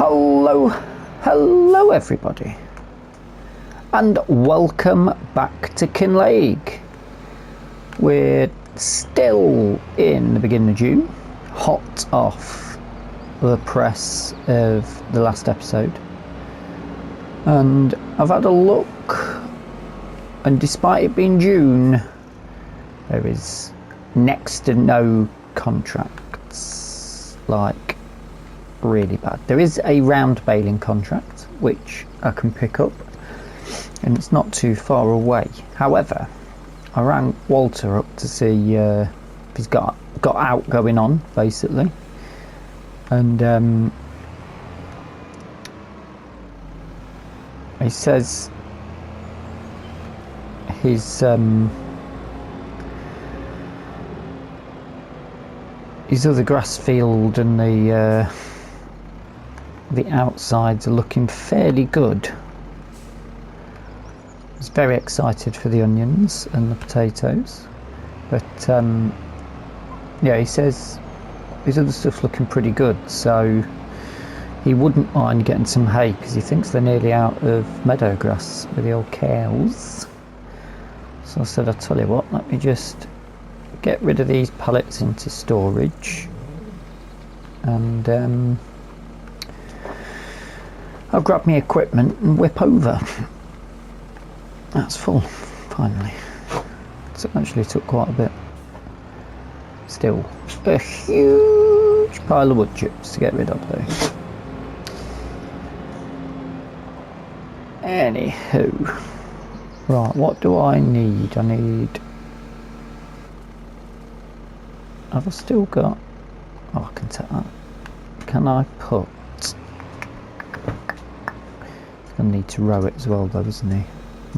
Hello everybody, and welcome back to Kinlaig. We're still in the beginning of June, hot off the press of the last episode, and I've had a look, and despite it being June, there is next to no contracts, like really bad. There is a round baling contract which I can pick up, and it's not too far away. However, I rang Walter up to see if he's got out going on, basically, and he says his other grass field and the outsides are looking fairly good. He's very excited for the onions and the potatoes, but yeah, he says his other stuff's looking pretty good, so he wouldn't mind getting some hay because he thinks they're nearly out of meadow grass with the old cows. So I said, I'll tell you what, let me just get rid of these pallets into storage, and I'll grab my equipment and whip over. That's full, finally. So it actually took quite a bit. Still a huge pile of wood chips to get rid of though. Anywho, right, what do I need? Have I still got... Oh, I can take that. Can I put... He's going to need to row it as well though, isn't he?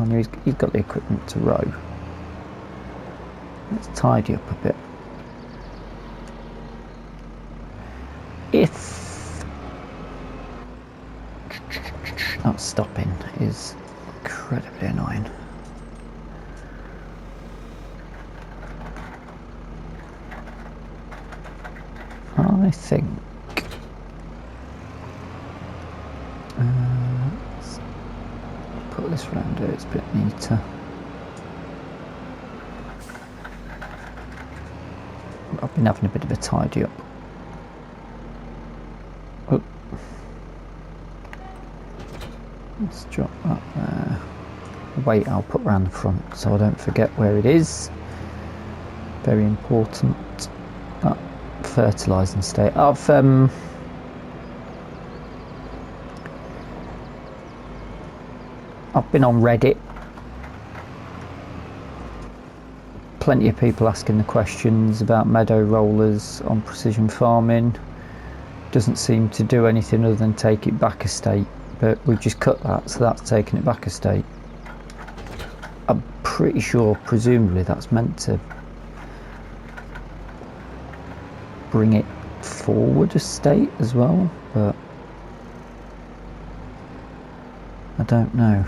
I know he's got the equipment to row. Let's tidy up a bit. If that stopping is incredibly annoying. I think let's put this round here, it's a bit neater. I've been having a bit of a tidy up. Oh. Let's drop that there. Weight I'll put around the front so I don't forget where it is. Very important. That fertilising state. I've been on Reddit. Plenty of people asking the questions about meadow rollers on precision farming. Doesn't seem to do anything other than take it back a state, but we've just cut that, so that's taking it back a state. I'm pretty sure, presumably, that's meant to bring it forward a state as well, but I don't know.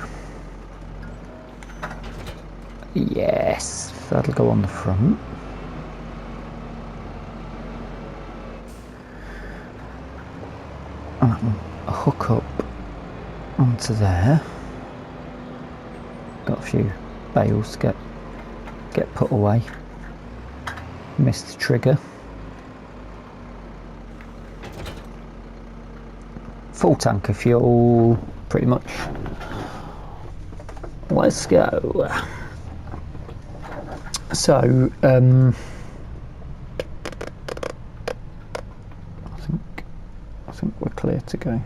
Yes, that'll go on the front. And that'll hook up onto there. Got a few bales to get put away. Missed the trigger. Full tank of fuel, pretty much. Let's go. So, I think we're clear to go.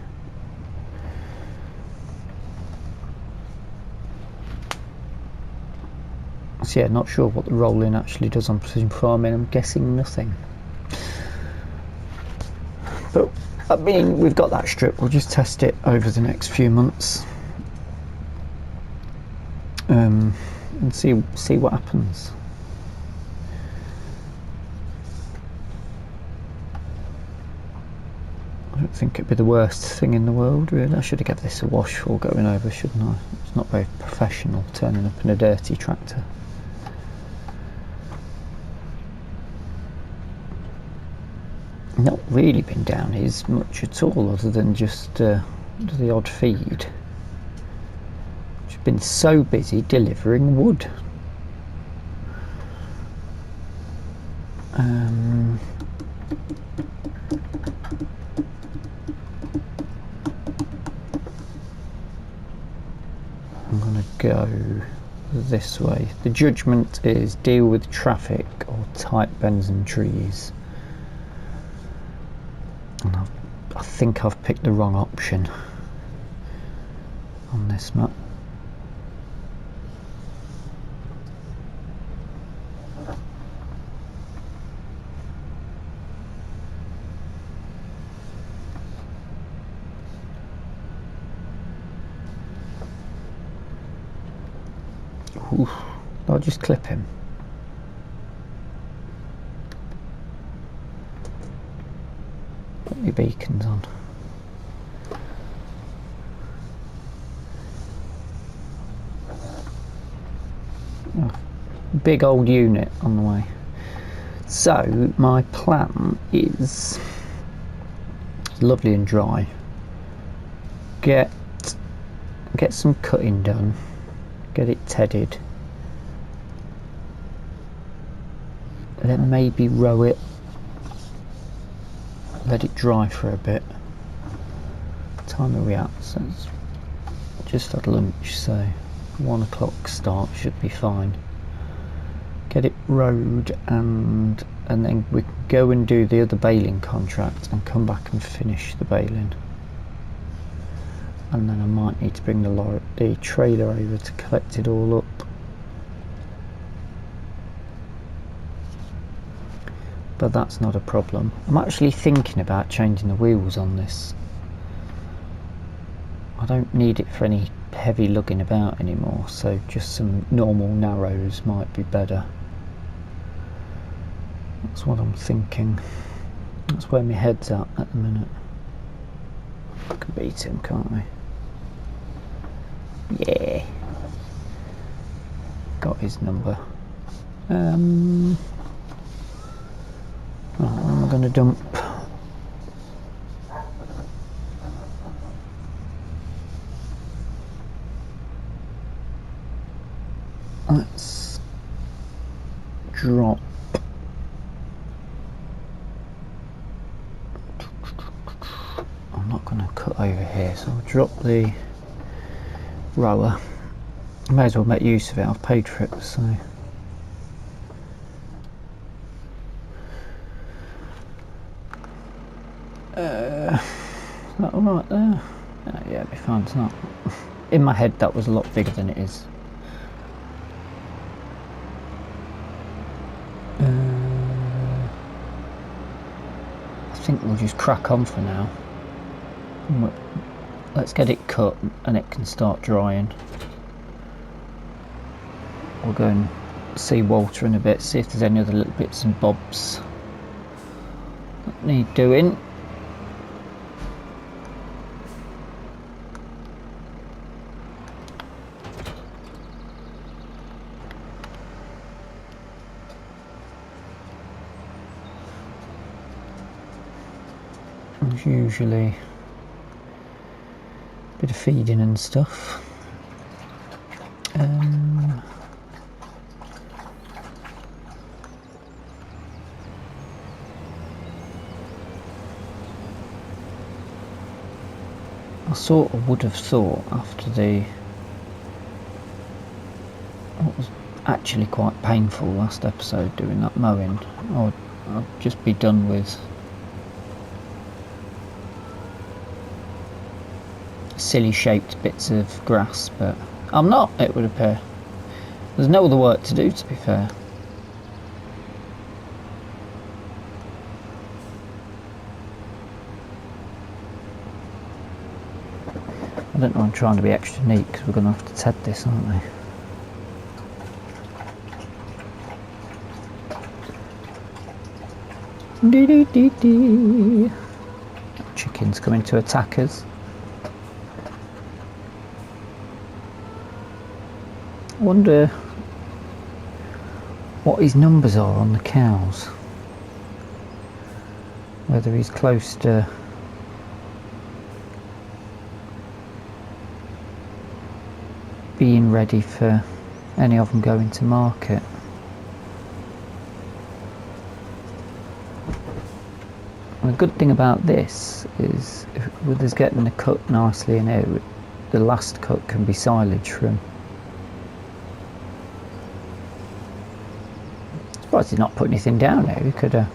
So yeah, not sure what the rolling actually does on precision farming. I'm guessing nothing. But I mean, we've got that strip. We'll just test it over the next few months, and see what happens. I don't think it'd be the worst thing in the world, really. I should have given this a wash before going over, shouldn't I? It's not very professional turning up in a dirty tractor. not really been down here much at all, other than just the odd feed. Just been so busy delivering wood. I'm gonna go this way. The judgment is deal with traffic or tight bends and trees. And I think I've picked the wrong option on this map. Oof, I'll just clip him. Put my beacons on. Oh, big old unit on the way. So my plan is lovely and dry. Get some cutting done. Get it tedded, and then maybe row it, let it dry for a bit. What time are we at? So it's just had lunch, so 1 o'clock start should be fine. Get it rowed, and then we can go and do the other baling contract and come back and finish the baling. And then I might need to bring the trailer over to collect it all up. But that's not a problem. I'm actually thinking about changing the wheels on this. I don't need it for any heavy lugging about anymore, so just some normal narrows might be better. That's what I'm thinking. That's where my head's at the minute. I can beat him, can't we? Yeah, got his number. Right, what am I going to dump? Let's drop. I'm not going to cut over here, so I'll drop the rower. May as well make use of it. I've paid for it, so is that alright there? Yeah, it'll be fine. It's not. In my head that was a lot bigger than it is. I think we'll just crack on for now. Let's get it cut and it can start drying. We'll go and see Walter in a bit, see if there's any other little bits and bobs that need doing. There's usually a bit of feeding and stuff. I sort of would have thought after what was actually quite painful last episode, doing that mowing, I'd just be done with silly shaped bits of grass, but I'm not, it would appear. There's no other work to do, to be fair. I don't know, I'm trying to be extra neat because we're going to have to ted this, aren't we? Dee dee dee dee. Chickens coming to attack us. I wonder what his numbers are on the cows. whether he's close to being ready for any of them going to market. And the good thing about this is, with us getting the cut nicely in here, the last cut can be silage from. I'm surprised he's not put anything down here. He could have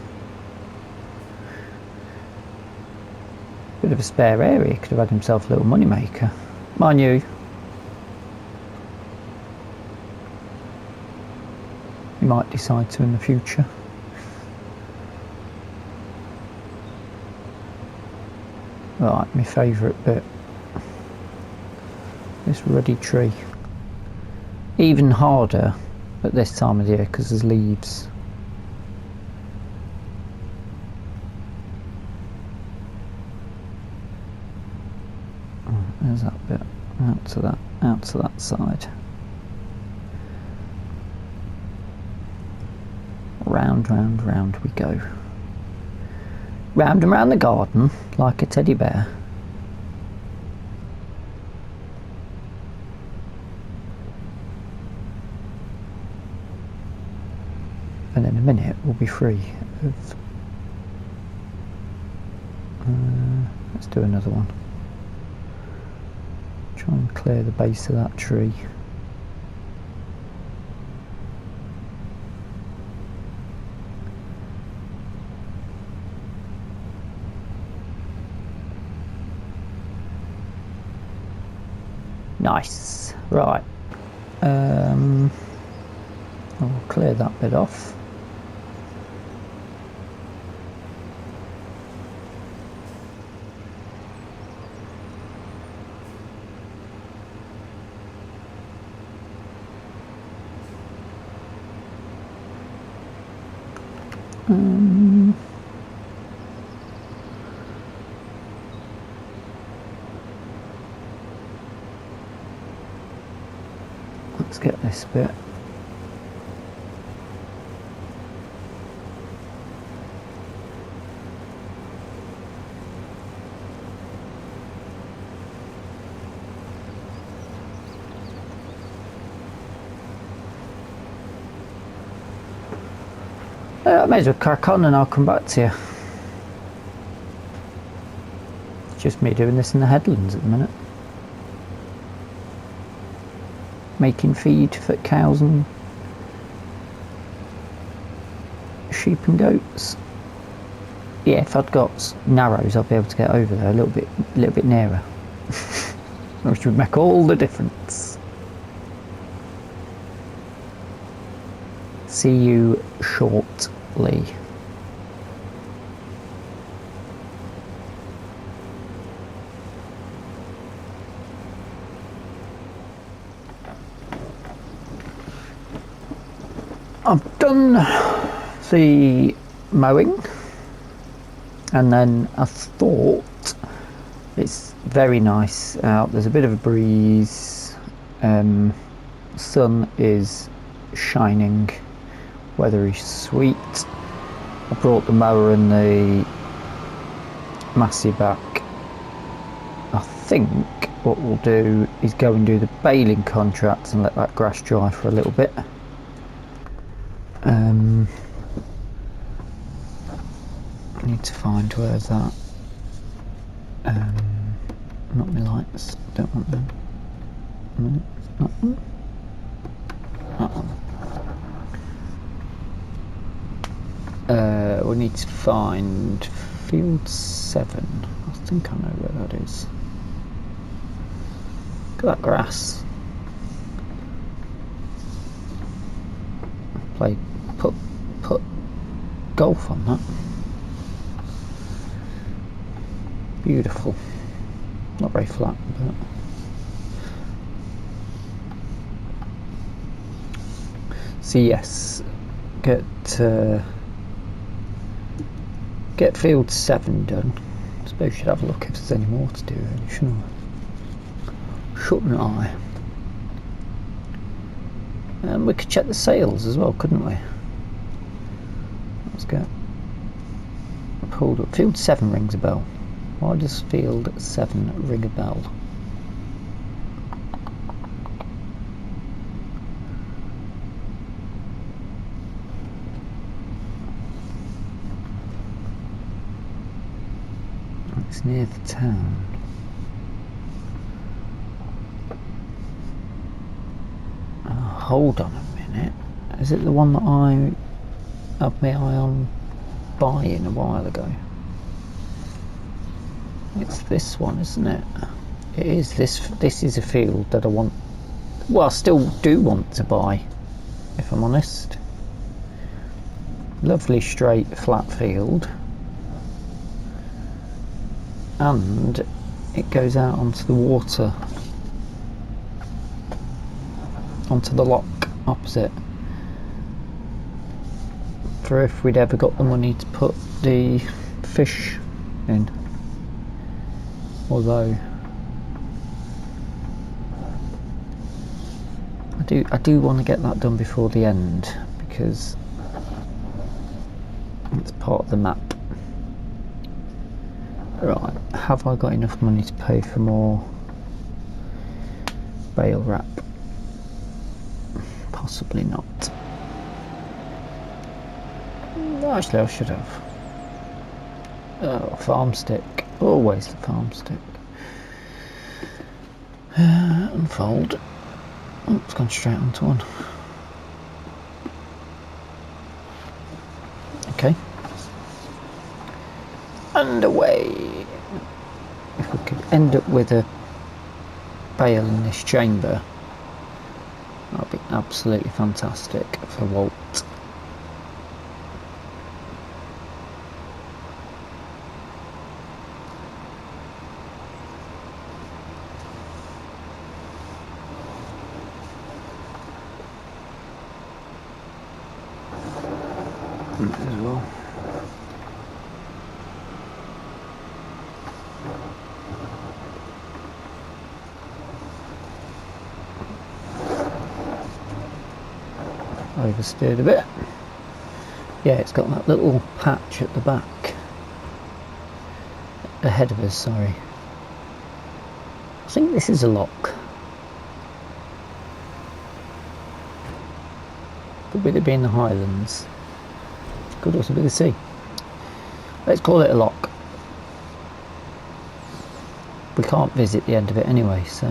bit of a spare area. He could have had himself a little money maker. Mind you, he might decide to in the future. Right, my favourite bit. This ruddy tree. Even harder at this time of the year because there's leaves. There's that bit. Out to that side. Round, round, round we go. Round and round the garden like a teddy bear. And in a minute we'll be free of... let's do another one. Try and clear the base of that tree. Nice. Right. I'll clear that bit off. Let's get this bit. I may as well crack on and I'll come back to you. It's just me doing this in the headlands at the minute. Making feed for cows and sheep and goats. Yeah, if I'd got narrows I'd be able to get over there a little bit nearer. Which would make all the difference. See you shortly. I've done the mowing and then I thought it's very nice out. There's a bit of a breeze, sun is shining, weather is sweet. I brought the mower and the Massey back. I think what we'll do is go and do the baling contract and let that grass dry for a little bit. I need to find where that not my lights, don't want them. No, not one. That one. We need to find field 7. I think I know where that is. Look at that grass. Put golf on that. Beautiful. Not very flat, but so yes, get field 7 done. I suppose we should have a look if there's any more to do, really, shouldn't I? And we could check the sails as well, couldn't we? Let's get pulled up. Field 7 rings a bell. Why does Field 7 ring a bell? It's near the town. Oh, hold on a minute. Is it the one that I had my eye on buying a while ago? It's this one, isn't it? It is. This is a field that I want. Well, I still do want to buy, if I'm honest. Lovely straight flat field. And it goes out onto the water, onto the lock opposite, for if we'd ever got the money to put the fish in. Although I do want to get that done before the end, because it's part of the map. Right, have I got enough money to pay for more bale wrap? Possibly not. Actually, I should have. Oh, farm stick. Always the farm stick. Unfold. Oh, it's gone straight onto one. Okay. And away. If we could end up with a bale in this chamber, that would be absolutely fantastic for Walt. As well. Oversteered a bit. Yeah, it's got that little patch at the back. Ahead of us, sorry. I think this is a lock. But with it being the Highlands, it could also be the sea. Let's call it a lock. We can't visit the end of it anyway, so.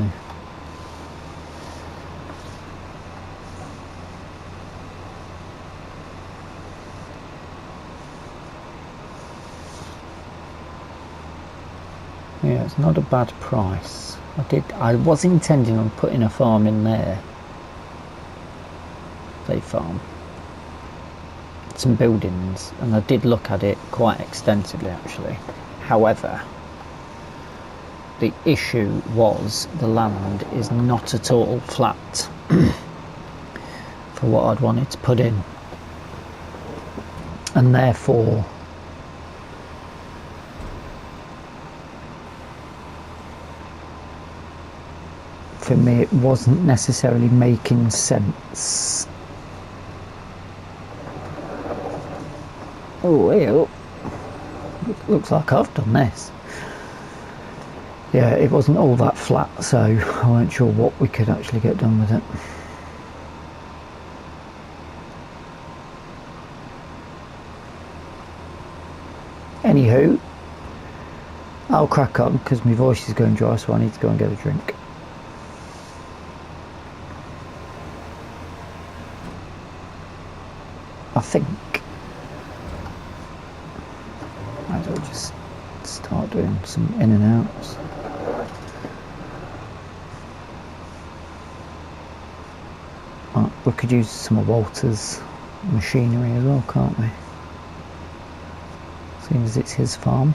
Yeah, it's not a bad price. I was intending on putting a farm in there. Say farm. Some buildings, and I did look at it quite extensively actually. However, the issue was the land is not at all flat for what I'd wanted to put in, and therefore for me it wasn't necessarily making sense. Oh, well, looks like I've done this. Yeah, it wasn't all that flat, so I weren't sure what we could actually get done with it. Anywho, I'll crack on because my voice is going dry, so I need to go and get a drink. I think might as well just start doing some in and outs. Right, we could use some of Walter's machinery as well, can't we? Seeing as it's his farm.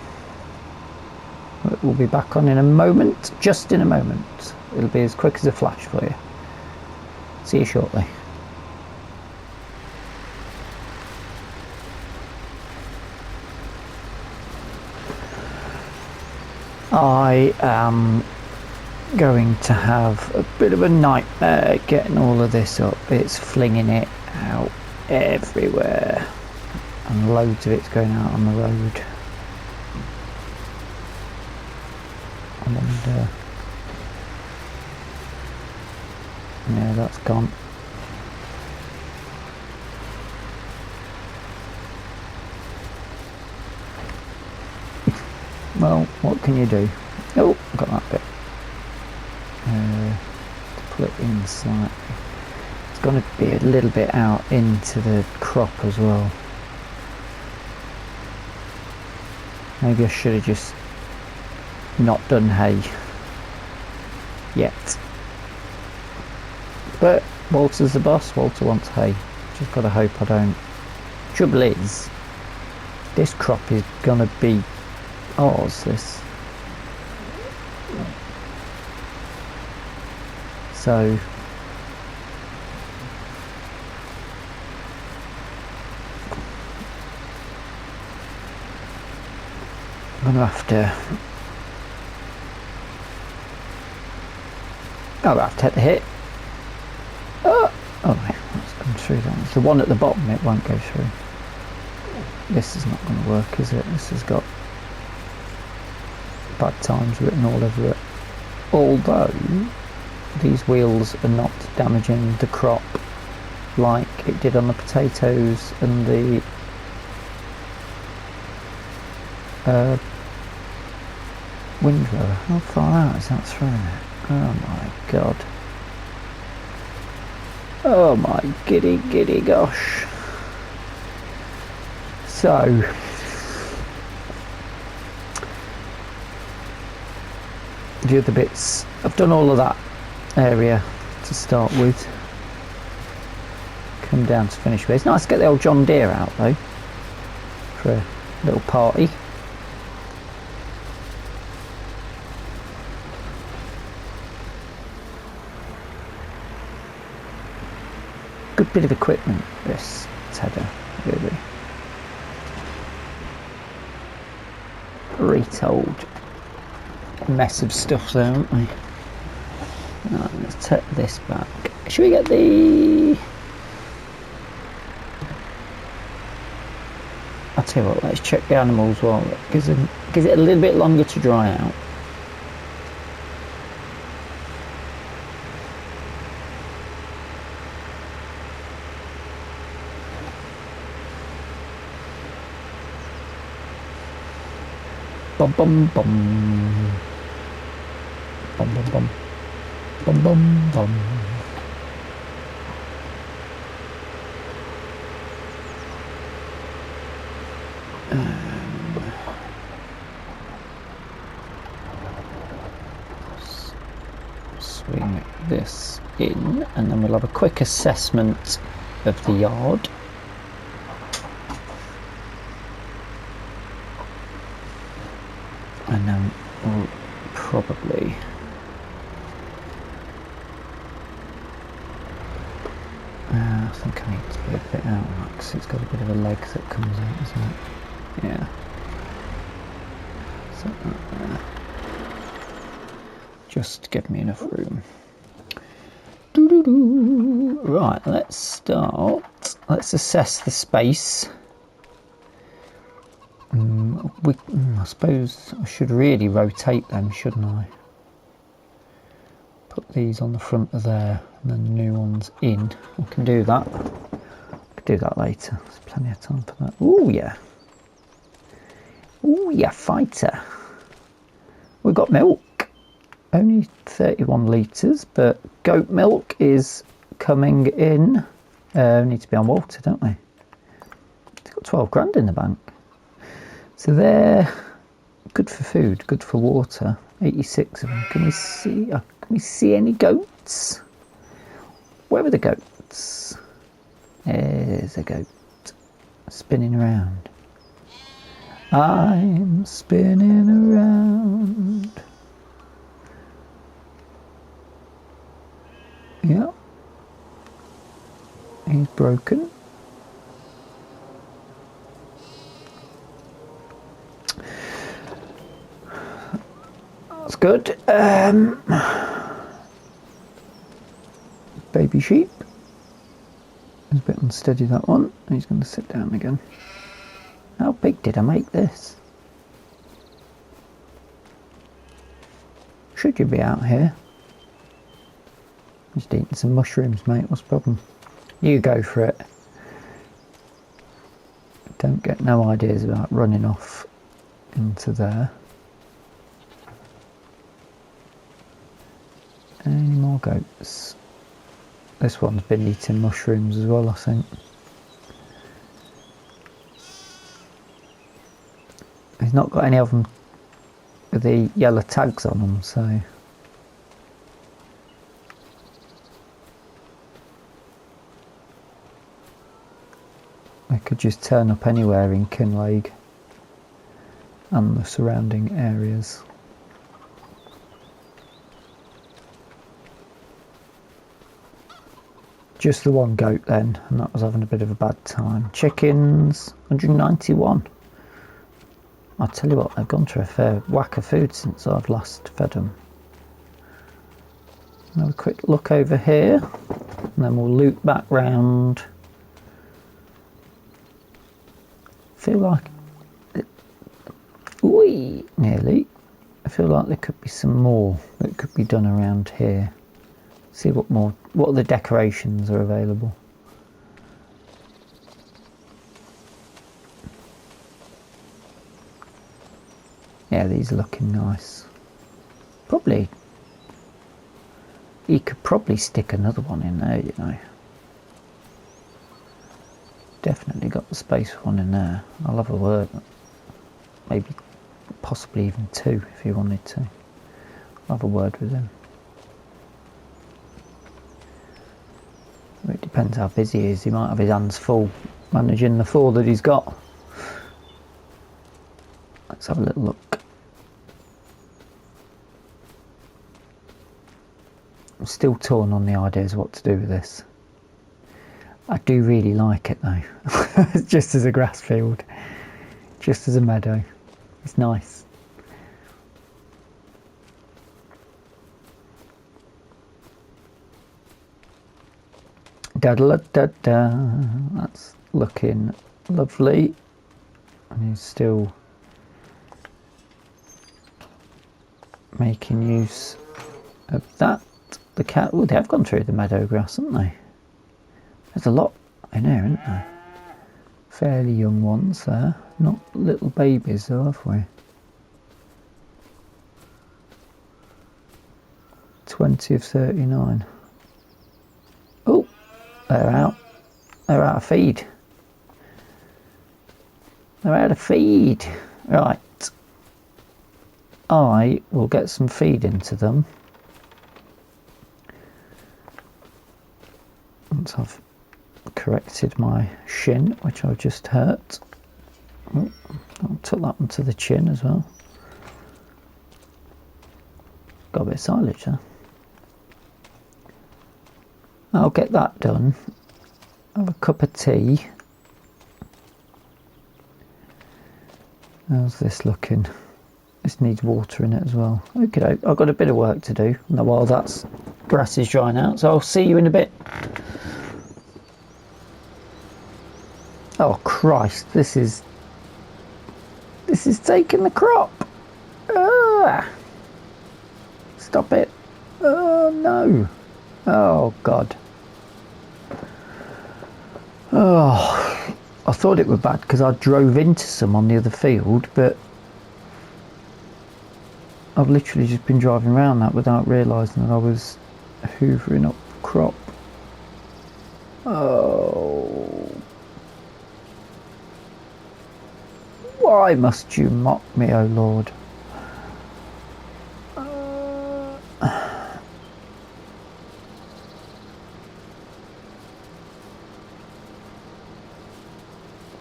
We'll be back on in a moment, just in a moment. It'll be as quick as a flash for you. See you shortly. I am going to have a bit of a nightmare getting all of this up. It's flinging it out everywhere and loads of it's going out on the road. yeah, that's gone. Well, what can you do? Oh, got that bit. To pull it in slightly. It's going to be a little bit out into the crop as well. Maybe I should have just not done hay yet. But Walter's the boss. Walter wants hay. Just got to hope I don't. Trouble is, this crop is going to be ours, this. So I'm going to have to take the hit. Oh, that's gone through that. It's the one at the bottom, it won't go through. This is not going to work, is it? This has got bad times written all over it. Although these wheels are not damaging the crop like it did on the potatoes and the windrower. How far out is that throwing it? Oh my god. Oh my giddy gosh. So the other bits, I've done all of that area to start with. Come down to finish with. It's nice to get the old John Deere out though for a little party. Good bit of equipment, this Tedder, really. Retold mess of stuff there, haven't we? Right, let's take this back. Should we get the... I'll tell you what, let's check the animals while it gives it a little bit longer to dry out. Bum bum bum. Bum bum bum. Bum bum bum. Swing this in, and then we'll have a quick assessment of the yard. And then we'll probably I think I need to be a bit out of that because it's got a bit of a leg that comes out, isn't it? Yeah. So that there. Just give me enough room. Doo-doo-doo. Right, let's start. Let's assess the space. I suppose I should really rotate them, shouldn't I? Put these on the front of there and then the new ones in. I can do that. I can do that later. There's plenty of time for that. Oh yeah. Oh yeah, fighter. We've got milk. Only 31 litres, but goat milk is coming in. We need to be on Walter, don't we? It's got 12 grand in the bank. So they're good for food, good for water. 86 of them. Can we see any goats? Where are the goats? There's a goat spinning around. I'm spinning around. Yeah. He's broken. That's good. Baby sheep. It's a bit unsteady, that one. He's going to sit down again. How big did I make this? Should you be out here? Just eating some mushrooms, mate. What's the problem? You go for it. Don't get no ideas about running off into there. Any more goats? This one's been eating mushrooms as well, I think. He's not got any of them with the yellow tags on them, so... They could just turn up anywhere in Kinlaig and the surrounding areas. Just the one goat then, and that was having a bit of a bad time. Chickens, 191. I'll tell you what, they've gone through a fair whack of food since I've last fed them. Have a quick look over here, and then we'll loop back round. Feel like, nearly. I feel like there could be some more that could be done around here. See what other decorations are available. Yeah, these are looking nice. Probably, you could probably stick another one in there, you know. Definitely got the space for one in there. I'll have a word. Maybe, possibly even two if you wanted to. I'll have a word with him. It depends how busy he is. He might have his hands full managing the 4 that he's got. Let's have a little look. I'm still torn on the ideas of what to do with this. I do really like it though. Just as a grass field, just as a meadow. It's nice. Da da da da. That's looking lovely. And he's still making use of that. The cat. Oh, they have gone through the meadow grass, haven't they? There's a lot in there, isn't there? Fairly young ones there. Not little babies though, have we? 20 of 39. Oh, they're out. They're out of feed. They're out of feed. Right. I will get some feed into them. Once I've corrected my shin, which I've just hurt. Oh, I'll tuck that onto the chin as well. Got a bit of silage there. I'll get that done. Have a cup of tea. How's this looking? This needs water in it as well. Okay, I've got a bit of work to do. And while that's grass is drying out, so I'll see you in a bit. Oh Christ, this is taking the crop. Stop it. Oh no. Oh God. Oh, I thought it was bad because I drove into some on the other field, but I've literally just been driving around that without realising that I was hoovering up crop. Oh. Why must you mock me, O Lord?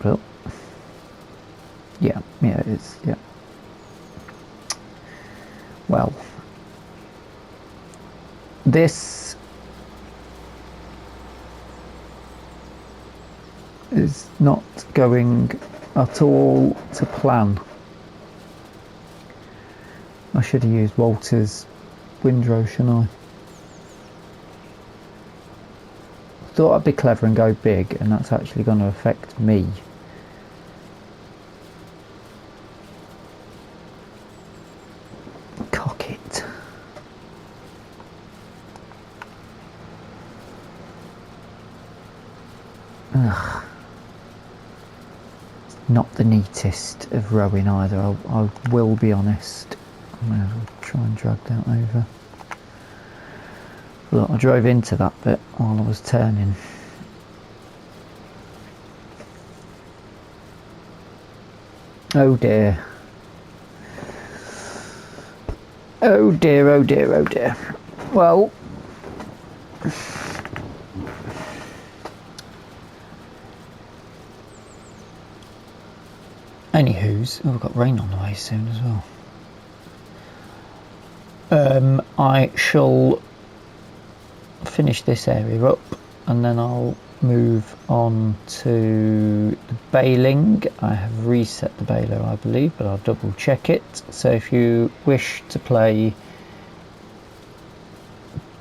Well, yeah, it is, yeah. Well, this is not going at all to plan. I should have used Walter's windrow, shouldn't I? Thought I'd be clever and go big, and that's actually going to affect me. Cock it. not the neatest of rowing either, I will be honest. I'm going to try and drag that over. Look, I drove into that bit while I was turning. Oh dear. Oh dear, oh dear, oh dear. Well, anywho's, oh, we've got rain on the way soon as well. I shall finish this area up and then I'll move on to the baling. I have reset the baler, I believe, but I'll double check it. So if you wish to play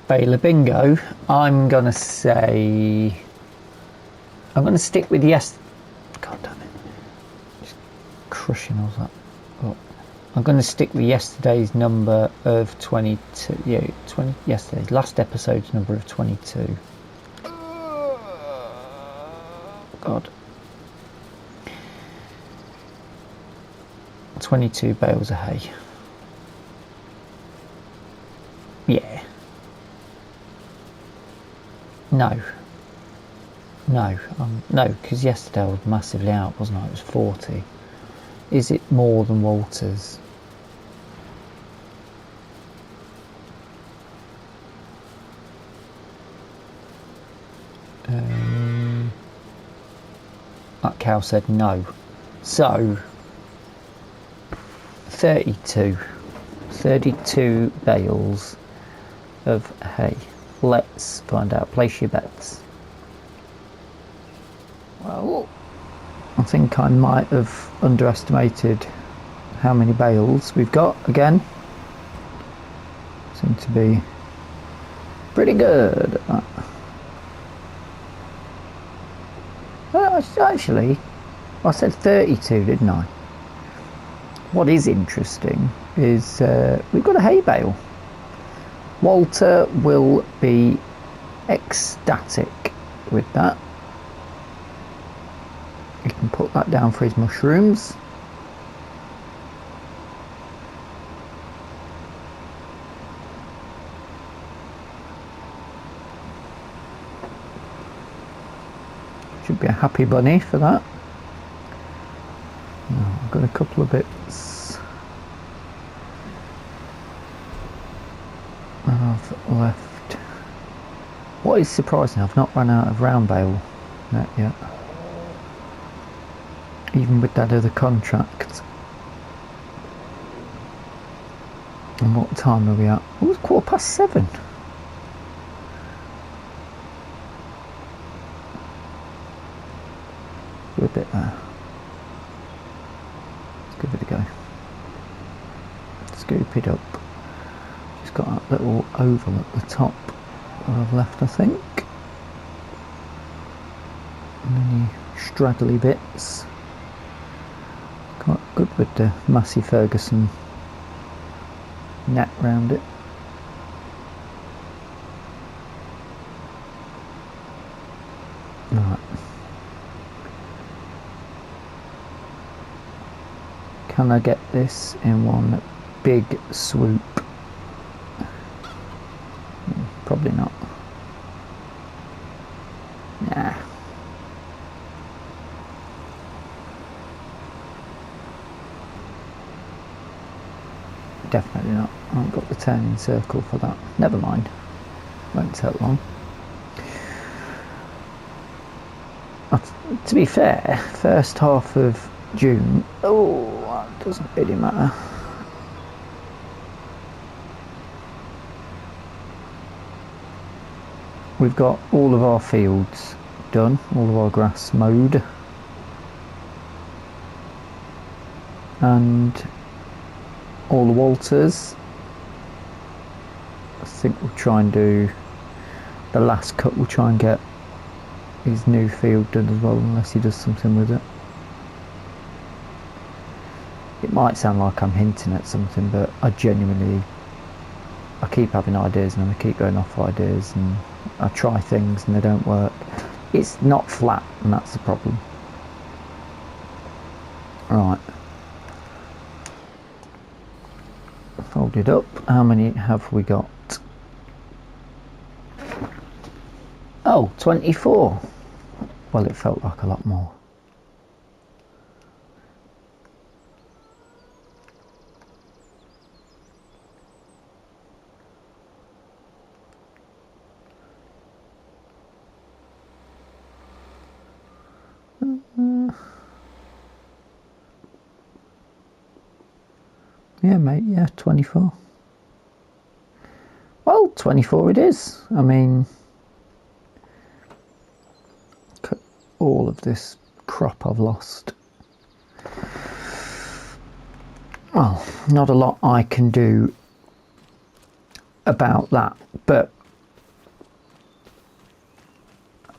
baler bingo, I'm gonna say I'm gonna stick with yes. God damn it! Just crushing all that. Oh. I'm going to stick with yesterday's number of 22. Yeah, yesterday's last episode's number of 22. God. 22 bales of hay. Yeah. No, because yesterday I was massively out, wasn't I? It was 40. Is it more than Walter's? That cow said no. So 32 bales of hay. Let's find out. Place your bets. Well, I think I might have underestimated how many bales we've got again. Seem to be pretty good at that. Actually, I said 32, didn't I? What is interesting is we've got a hay bale. Walter will be ecstatic with that. He can put that down for his mushrooms. Should be a happy bunny for that. Oh, I've got a couple of bits I've left. What is surprising, I've not run out of round bale net yet. Even with that other contract. And what time are we at? Oh, it's 7:15. Do a bit there. Let's give it a go. Scoop it up. Just got that little oval at the top that I've left, I think. And any straggly bits. Quite good with the Massey Ferguson net round it. Right. Can I get this in one big swoop? Probably not. Nah. Definitely not. I haven't got the turning circle for that. Never mind. Won't take long. To be fair, first half of June. Oh, that doesn't really matter. We've got all of our fields done, all of our grass mowed, and all the Walters. I think we'll try and do the last cut. We'll try and get his new field done as well, unless he does something with it. It might sound like I'm hinting at something, but I keep having ideas and I keep going off ideas, and I try things and they don't work. It's not flat, and that's the problem. Right. Fold it up. How many have we got? Oh, 24. Well, it felt like a lot more. Yeah, mate, yeah, 24. Well, 24 it is. I mean, all of this crop I've lost. Well, not a lot I can do about that, but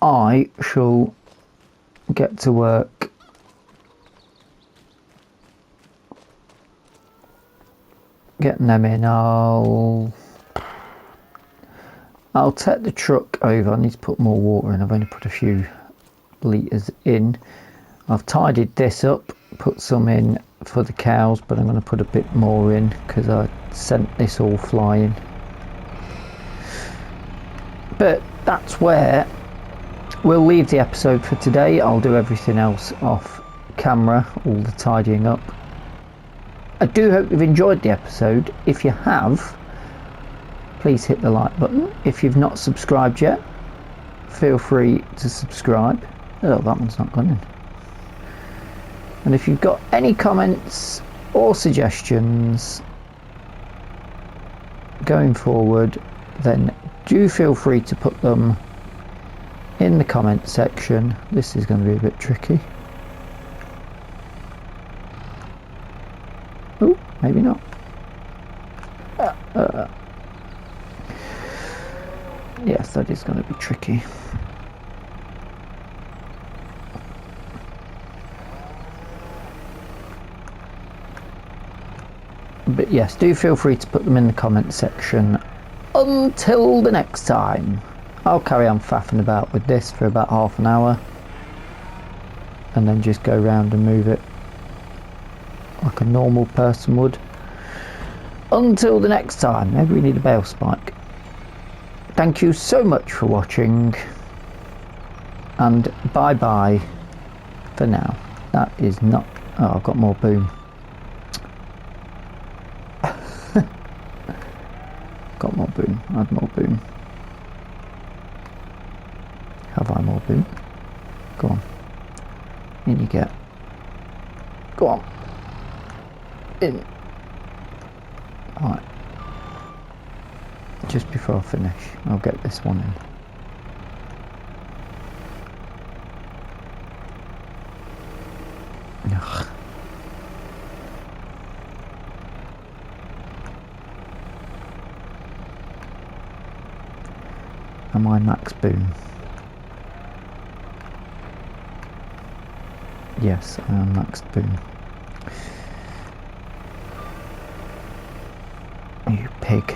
I shall get to work getting them in. I'll take the truck over. I need to put more water in. I've only put a few litres in. I've tidied this up, put some in for the cows, but I'm going to put a bit more in because I sent this all flying. But that's where we'll leave the episode for today. I'll do everything else off camera, all the tidying up. I do hope you've enjoyed the episode. If you have, please hit the like button. If you've not subscribed yet, feel free to subscribe. Oh, that one's not gone in. And if you've got any comments or suggestions going forward, then do feel free to put them in the comment section. This is going to be a bit tricky. Oh, maybe not. Yes, that is going to be tricky. But yes, do feel free to put them in the comment section. Until the next time, I'll carry on faffing about with this for about half an hour and then just go round and move it like a normal person would. Until the next time, maybe we need a bale spike. Thank you so much for watching, and bye bye for now. That is not... Oh, I've got more boom. Got more boom. Add more boom. Have I more boom? Go on. In you get. Go on. In. Alright. Just before I finish, I'll get this one in. Ugh. Am I max boom? Yes, I am max boom. You pig.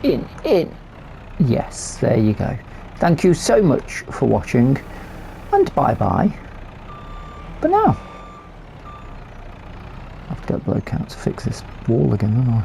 In. Yes, there you go. Thank you so much for watching, and bye bye. But now, I have to get the bloke out to fix this wall again, don't I?